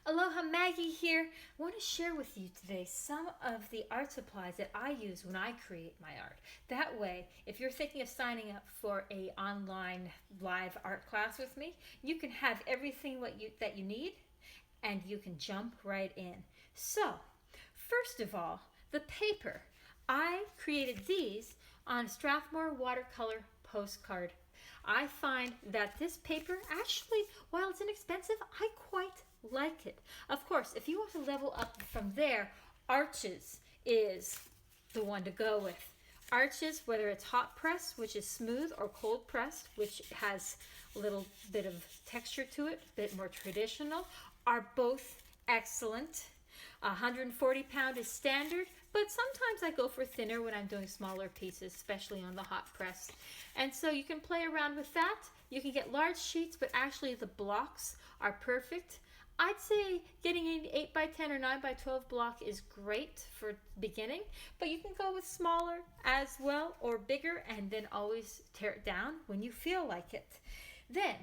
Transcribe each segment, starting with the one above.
Aloha, Maggie here. I want to share with you today some of the art supplies that I use when I create my art. That way, if you're thinking of signing up for a online live art class with me, you can have everything that you need and you can jump right in. So, first of all, the paper. I created these on Strathmore watercolor postcard. I find that this paper actually, while it's inexpensive, I quite like it. Of course, if you want to level up from there, Arches is the one to go with. Arches, whether it's hot press, which is smooth, or cold pressed, which has a little bit of texture to it, a bit more traditional, are both excellent. 140 pound is standard, but sometimes I go for thinner when I'm doing smaller pieces, especially on the hot press. And so you can play around with that. You can get large sheets, but actually the blocks are perfect. I'd say getting an 8x10 or 9x12 block is great for beginning, but you can go with smaller as well or bigger and then always tear it down when you feel like it. Then,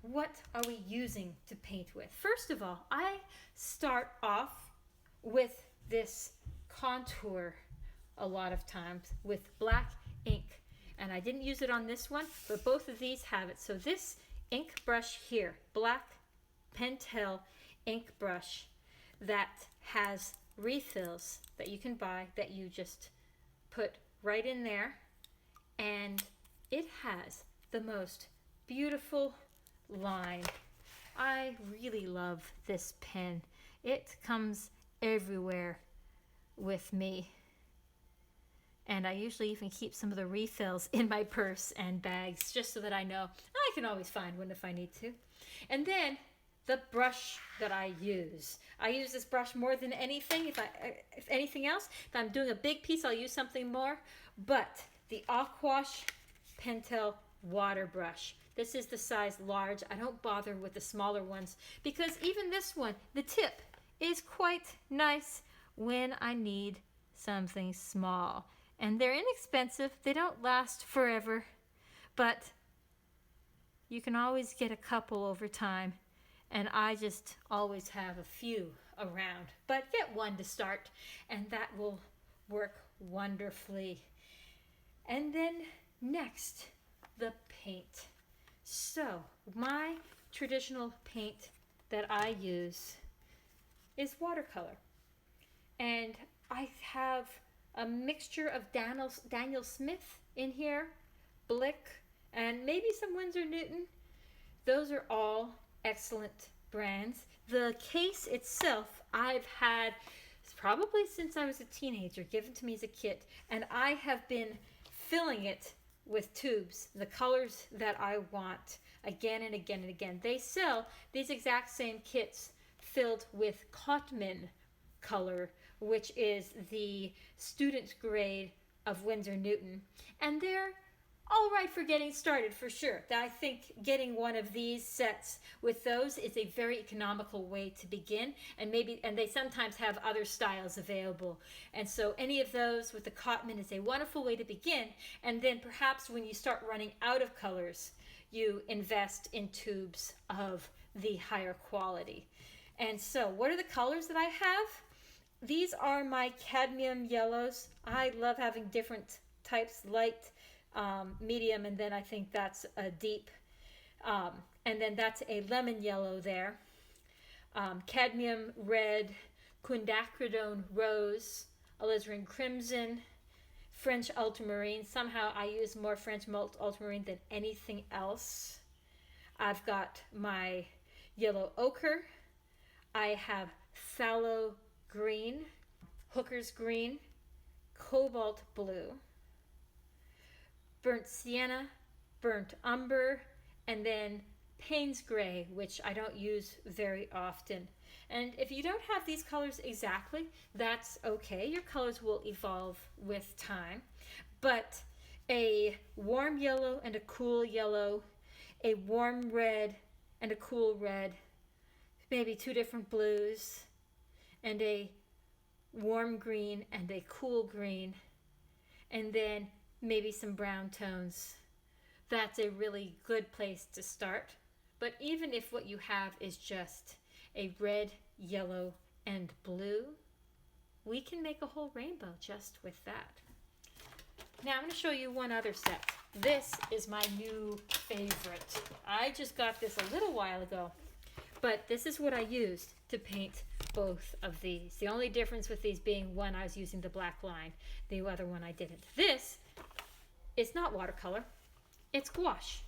what are we using to paint with? First of all, I start off with this contour a lot of times with black ink. And I didn't use it on this one, but both of these have it. So this ink brush here, black Pentel ink brush that has refills that you can buy that you just put right in there, and it has the most beautiful line. I really love this pen. It comes everywhere with me, and I usually even keep some of the refills in my purse and bags just so that I know I can always find one if I need to. And then the brush that I use this brush more than anything. If anything else, if I'm doing a big piece, I'll use something more. But the Aquash Pentel water brush. This is the size large. I don't bother with the smaller ones because even this one, the tip, is quite nice when I need something small. And they're inexpensive. They don't last forever, but you can always get a couple over time. And I just always have a few around. But get one to start, and that will work wonderfully. And then next, the paint. So my traditional paint that I use is watercolor. And I have a mixture of Daniel Smith in here, Blick, and maybe some Winsor Newton. Those are all excellent brands. The case itself I've had probably since I was a teenager, given to me as a kit, and I have been filling it with tubes, the colors that I want, again and again and again. They sell these exact same kits filled with Cotman color, which is the student grade of Winsor Newton, and they're all right for getting started for sure. I think getting one of these sets with those is a very economical way to begin, and they sometimes have other styles available. And so any of those with the Cotman is a wonderful way to begin, and then perhaps when you start running out of colors, you invest in tubes of the higher quality. And so what are the colors that I have? These are my cadmium yellows. I love having different types, light, medium, and then I think that's a deep, and then that's a lemon yellow there. Cadmium red, quinacridone rose, alizarin crimson, French ultramarine. Somehow I use more French ultramarine than anything else. I've got my yellow ochre. I have phthalo green, hooker's green, cobalt blue, burnt sienna, burnt umber, and then Payne's gray, which I don't use very often. And if you don't have these colors exactly, that's okay. Your colors will evolve with time. But a warm yellow and a cool yellow, a warm red and a cool red, maybe two different blues, and a warm green and a cool green, and then maybe some brown tones. That's a really good place to start. But even if what you have is just a red, yellow, and blue, we can make a whole rainbow just with that. Now I'm going to show you one other set. This is my new favorite. I just got this a little while ago, but this is what I used to paint both of these. The only difference with these being one I was using the black line, the other one I didn't. This is not watercolor, it's gouache.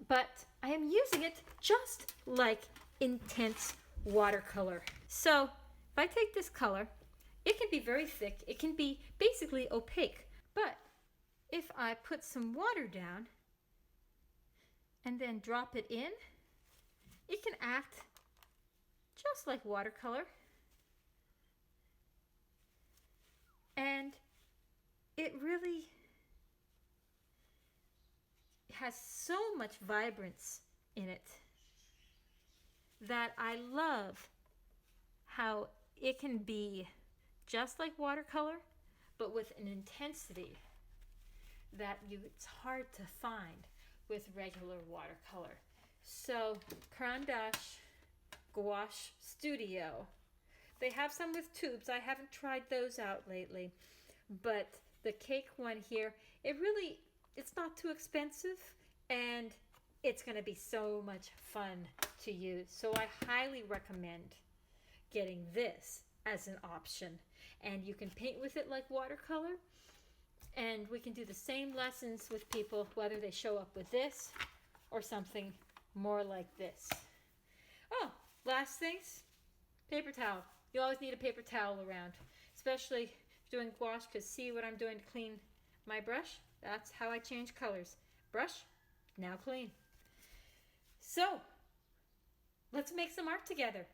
But I am using it just like intense watercolor. So if I take this color, it can be very thick, it can be basically opaque. But if I put some water down and then drop it in, it can act just like watercolor. And it really has so much vibrance in it that I love how it can be just like watercolor, but with an intensity that it's hard to find with regular watercolor. So Caran d'Ache Gouache Studio. They have some with tubes. I haven't tried those out lately, but the cake one here, it's not too expensive, and it's going to be so much fun to use. So I highly recommend getting this as an option. And you can paint with it like watercolor, and we can do the same lessons with people, whether they show up with this or something more like this. Oh, last things, paper towel. You always need a paper towel around, especially doing gouache, because see what I'm doing to clean my brush? That's how I change colors. Brush, now clean. So, let's make some art together.